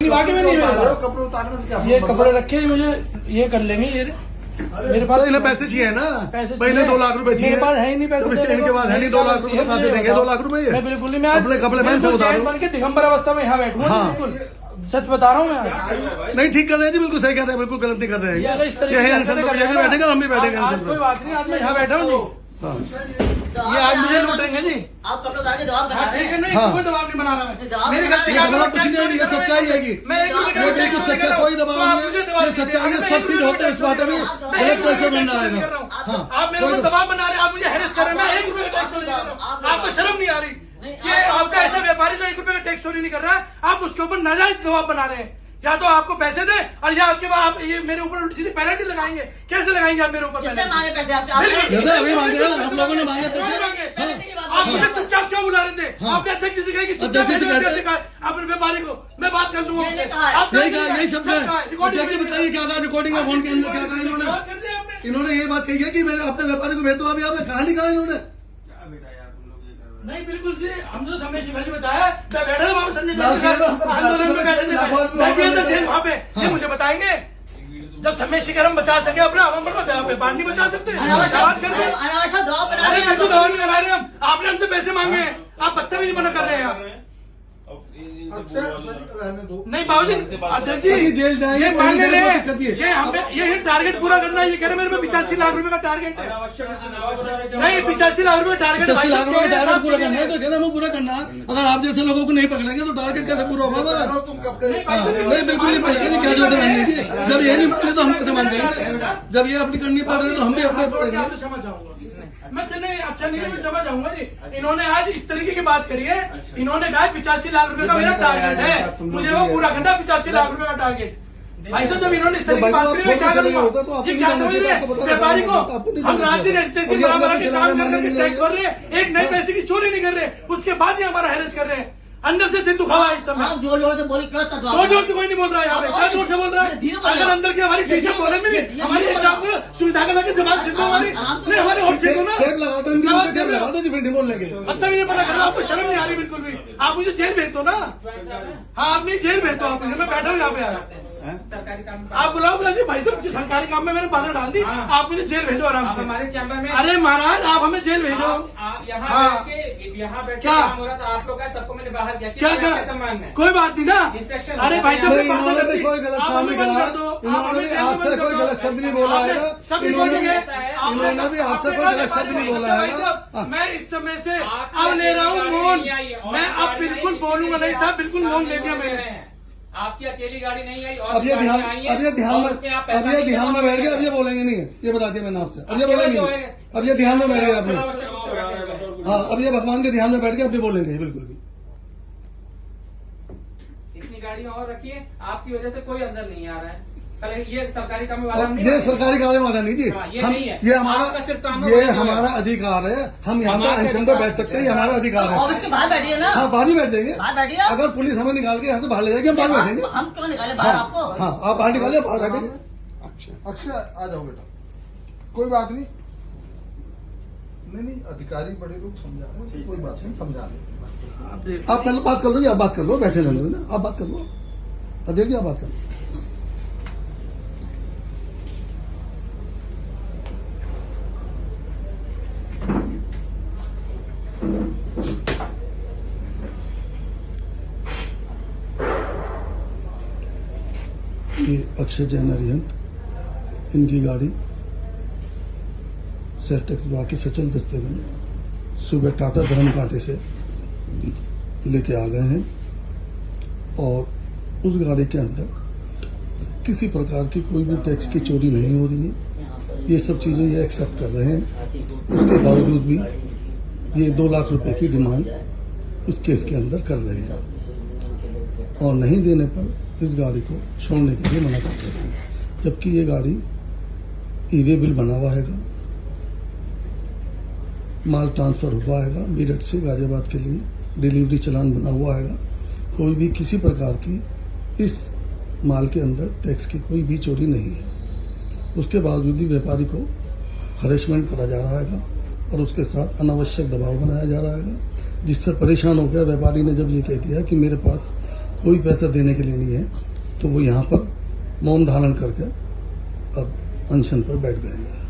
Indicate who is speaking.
Speaker 1: वाकई में नहीं है।
Speaker 2: कपड़े उतारने से क्या
Speaker 1: ये कपड़े रखे हैं, मुझे ये कर लेंगे ये मेरे पास
Speaker 3: इन्हें पैसे चाहिए ना,
Speaker 1: पैसे
Speaker 3: पहले 2 लाख रुपए चाहिए।
Speaker 1: मेरे पास है ही नहीं पैसे।
Speaker 3: इनके पास है नहीं 2 लाख रुपए, कहाँ से देंगे 2 लाख रुपए?
Speaker 1: मैं बिल्कुल नहीं, मैं
Speaker 3: अपने कपड़े पहन से उतारो।
Speaker 1: बन के दिगंबर अवस्था में यहाँ बैठूंगा।
Speaker 3: हाँ।
Speaker 1: बिल्कुल सच बता रहा हूँ मैं।
Speaker 3: नहीं, ठीक कर रहे हैं जी, बिल्कुल सही कह रहे हैं, बिल्कुल गलत नहीं कर रहे
Speaker 1: ये
Speaker 3: हैं।
Speaker 1: अगर इस तरीके
Speaker 3: ये
Speaker 1: से
Speaker 3: अनशन पे जैसे बैठेंगे हम भी बैठेंगे
Speaker 1: आज
Speaker 3: अनशन
Speaker 1: कोई
Speaker 3: पे।
Speaker 1: बात नहीं, आज मैं यहाँ बैठा हूँ जी।
Speaker 3: हाँ।
Speaker 1: ये आज मुझे लूटेंगे जी।
Speaker 4: आप कपड़े उतार के जवाब बना
Speaker 1: हाँ,
Speaker 4: रहे
Speaker 1: ठीक है,
Speaker 4: हैं।
Speaker 1: नहीं
Speaker 3: हाँ।
Speaker 1: कोई दबाव नहीं बना रहा मैं। मेरी
Speaker 4: ये
Speaker 1: गलती
Speaker 3: ये दबाव कुछ नहीं है, ये सच्चाई है कि
Speaker 1: मैं एक
Speaker 3: ये बिल्कुल सच्चाई, कोई दबाव नहीं है, ये सच्चाई है, सब चीज होते हैं इस बात में गलत प्रेशर बनना आएगा। हाँ,
Speaker 1: आप मेरे को दबाव बना रहे हैं, आप मुझे हैरेस कर रहे हैं, मैं 1 रुपये का टैक्स चोरी नहीं कर रहा हूँ। आपको शर्म नहीं आ रही कि आपका ऐसा व्यापारी जो 1 रुपये का टैक्स चोरी नहीं कर रहा है, आप उसके ऊपर नाजायज दबाव बना रहे हैं। या तो आपको पैसे दे और या आपके बाद आप ये मेरे ऊपर उल्टी सीधी पेनल्टी लगाएंगे। कैसे लगाएंगे आप मेरे ऊपर
Speaker 4: किसने
Speaker 1: पेनल्टी?
Speaker 4: मांगे पैसे आपके?
Speaker 3: ये तो अभी मांगे हैं, हम लोगों ने मांगे
Speaker 1: कौन
Speaker 3: पैसे।
Speaker 1: मांगे? आप मुझे चुपचाप क्यों बुला रहे थे? आपने अध्यक्ष से कहा कि चुपचाप
Speaker 3: अध्यक्ष से
Speaker 1: पैसे
Speaker 3: कहते
Speaker 1: दे दिया। आपने व्यापारी को मैं बात कर दूंगा
Speaker 4: मैंने
Speaker 1: उससे।
Speaker 4: कहा है।
Speaker 1: आप
Speaker 3: यही कहा, यही शब्द है।
Speaker 1: रिकॉर्डिंग
Speaker 3: अध्यक्ष बताइए क्या कहा रिकॉर्डिंग में, फोन के अंदर क्या कहा इन्होंने?
Speaker 1: बात कर दी आपने।
Speaker 3: इन्होंने ये बात कही है कि मैंने अपने व्यापारी को भेज दो। अभी आपने कहा नहीं कहा इन्होंने?
Speaker 1: नहीं बिल्कुल जी, हम जो समय शिवाजी बताया, मैं बैठा था वहाँ पे संजय
Speaker 3: लाल
Speaker 1: जी के
Speaker 3: किला
Speaker 1: साथ आंदोलन में बैठे थे, मैं गया था जेल वहाँ पे। ये मुझे बताएंगे जब समय शिखर हम बचा सके अपना, हम व्यापार नहीं बचा सकते? बात कर रहे हैं।
Speaker 4: अनावश्यक दबाव बना
Speaker 1: अरे
Speaker 4: रहे हैं।
Speaker 1: बिल्कुल दवा नहीं लगा रहे हम, आपने हमसे पैसे मांगे हैं, आप बदतमीजी मना कर रहे हैं आप।
Speaker 2: अच्छा रहने दो।
Speaker 1: नहीं बाबूजी, अध्यक्ष जी
Speaker 3: अभी जेल जाएंगे,
Speaker 1: ये मान
Speaker 3: जेल
Speaker 1: ले,
Speaker 3: में दिक्कत ये।
Speaker 1: ये हमें ये टारगेट पूरा करना है। ये कह रहे मेरे पे 85 लाख रुपए का टारगेट है। नहीं 85 लाख रुपए टारगेट
Speaker 3: 80 लाख रुपए टारगेट पूरा करना है तो कहना हमें पूरा करना है। अगर आप जैसे लोगों को नहीं पकड़ेंगे तो टारगेट कैसे पूरा होगा हमारा?
Speaker 2: तुम कपड़े
Speaker 3: हाँ, नहीं बिल्कुल नहीं पकड़ेंगे, क्या जरूरत है मानने की? जब ये नहीं माने तो हम कैसे मान जाएंगे? जब ये अपनी करनी पड़ रही है तो हम भी अपने पड़ेंगे।
Speaker 1: समझ जाऊंगा मैं। चलिए अच्छा नहीं है, मैं समझ जाऊंगा जी। इन्होंने आज इस तरीके की बात करी है। इन्होंने कहा 85 लाख रुपए का मेरा टारगेट है, मुझे वो पूरा करना। 85 लाख रुपए का टारगेट। भाई साहब जब इन्होंने इस तरीके की बात करी मैं क्या करूंगा? ये क्या समझ रहे हैं व्यापारी को? हम रात दिन रजिस्ट्रेशन बराबर के काम कर रहे हैं, टैक्स भर रहे हैं, एक नए पैसे की चोरी नहीं कर रहे, उसके बाद ही हमारा हैरेस कर रहे हैं। अंदर से दिल दुखा हुआ है इस समय।
Speaker 4: आप जोर जोर से बोले क्यों तक
Speaker 1: जोर जोर से कोई नहीं बोल रहा है यहाँ पे। क्या जोर से बोल रहा है? अगर अंदर की हमारी ठीक से बोले नहीं, हमारी सुविधा का लगे जवाब सीखो हमारी नहीं, हमारे और सीखो ना।
Speaker 3: टेप लगा दो, इनके मुंह पे टेप लगा दो जी, फिर नहीं बोलने के लिए।
Speaker 1: मतलब ये पता करना, आपको शर्म नहीं आ रही बिल्कुल भी? आप मुझे जेल भेज दो ना। हाँ आप नहीं जेल भेज दो आप मुझे, मैं बैठा हूँ यहाँ पे आज।
Speaker 5: सरकारी काम
Speaker 1: आप बुलाओ बुलाइए भाई साहब, सरकारी काम में मैंने बाधा डाल दी। आप मुझे जेल भेजो आराम से।
Speaker 5: हमारे चैम्बर में
Speaker 1: अरे महाराज आप हमें जेल भेजो।
Speaker 5: यहाँ
Speaker 1: हाँ।
Speaker 5: बैठ के
Speaker 1: क्या?
Speaker 5: काम हो रहा था, आप लोग का सबको मैंने बाहर किया।
Speaker 1: क्या
Speaker 5: क्या
Speaker 1: कर
Speaker 5: सम्मान है?
Speaker 1: कोई बात नहीं ना।
Speaker 5: इंस्पेक्शन
Speaker 1: अरे भाई साहब
Speaker 3: नहीं, इन्होंने भी कोई गलत काम नहीं करा। इन्होंने भी आपसे कोई गलत शब्द नहीं बोला है। इन्होंने भी आपसे कोई गलत शब्द नहीं बोला है।
Speaker 1: मैं इस समय से अब ले रहा हूँ मौन। मैं अब बिल्कुल बोलूंगा नहीं साहब, बिल्कुल मौन ले दिया मैंने।
Speaker 5: आपकी अकेली गाड़ी नहीं आई और
Speaker 3: अब ये ध्यान,
Speaker 5: गाड़ियाँ आई हैं,
Speaker 3: अब ये ध्यान में,
Speaker 5: और उसमें आप
Speaker 3: अब
Speaker 5: पैसा
Speaker 3: ये
Speaker 5: नहीं
Speaker 3: ध्यान में
Speaker 5: जमा
Speaker 3: बैठ गए। अब ये बोलेंगे नहीं है, ये बता दिया मैंने आपसे। अब ये बोलेंगे नहीं, अब ये ध्यान में बैठ गए आपने। हाँ अब ये भगवान के ध्यान में बैठ गए, अब नहीं बोलेंगे बिल्कुल भी।
Speaker 5: इतनी गाड़ियाँ और रखिए, आपकी वजह से कोई अंदर नहीं आ रहा है। कल ये सरकारी काम में वादा
Speaker 3: और
Speaker 5: नहीं
Speaker 3: ये
Speaker 5: है।
Speaker 3: सरकारी कार्य वादा नहीं जी,
Speaker 5: हाँ, ये
Speaker 3: हम
Speaker 5: नहीं है।
Speaker 3: ये
Speaker 5: आपका सिर्फ काम
Speaker 3: हमारा
Speaker 5: में
Speaker 3: ये
Speaker 5: बैठे हुए
Speaker 3: हमारा
Speaker 5: हैं।
Speaker 3: अधिकार है। हम यहाँ पे अनशन पे बैठ सकते हैं, ये हमारा अधिकार है।
Speaker 4: ऑफिस के बाहर बैठिए ना।
Speaker 3: हाँ बाहर ही बैठ जाएंगे।
Speaker 4: बाहर बैठिए आप।
Speaker 3: अगर पुलिस हमें निकाल के यहाँ से बाहर ले जाएगी हम बाहर बैठेंगे।
Speaker 4: हम क्यों निकाले बाहर आपको?
Speaker 3: हाँ आप बाहर निकाले, बाहर बैठेंगे।
Speaker 2: अच्छा आ जाओ बेटा, कोई बात नहीं। नहीं अधिकारी बड़े लोग समझा रहे हैं, कोई बात नहीं, समझा रहे।
Speaker 3: आप पहले बात कर लो जी, आप बात कर लो, बैठे रहने दो ना, आप बात कर लो। देखिए आप बात कर लो। ये अक्षय जैन अरिहंत, इनकी गाड़ी सेल टैक्स विभाग के सचल दस्ते में सुबह टाटा धर्म कांटे से लेके आ गए हैं और उस गाड़ी के अंदर किसी प्रकार की कोई भी टैक्स की चोरी नहीं हो रही है। ये सब चीजें ये एक्सेप्ट कर रहे हैं। उसके बावजूद भी ये 2 लाख रुपए की डिमांड उस केस के अंदर कर रहे हैं और नहीं देने पर इस गाड़ी को छोड़ने के लिए मना कर रहे हैं। जबकि ये गाड़ी ई-वे बिल बना हुआ हैगा, माल ट्रांसफर हुआ हैगा, मेरठ से गाजियाबाद के लिए डिलीवरी चलान बना हुआ हैगा। कोई भी किसी प्रकार की इस माल के अंदर टैक्स की कोई भी चोरी नहीं है। उसके बावजूद भी व्यापारी को हरेसमेंट करा जा रहा हैगा और उसके साथ अनावश्यक दबाव बनाया जा रहा हैगा, जिससे परेशान हो गया व्यापारी ने जब ये कह दिया कि मेरे पास कोई पैसा देने के लिए नहीं है, तो वो यहाँ पर मौन धारण करके अब अनशन पर बैठ गए हैं।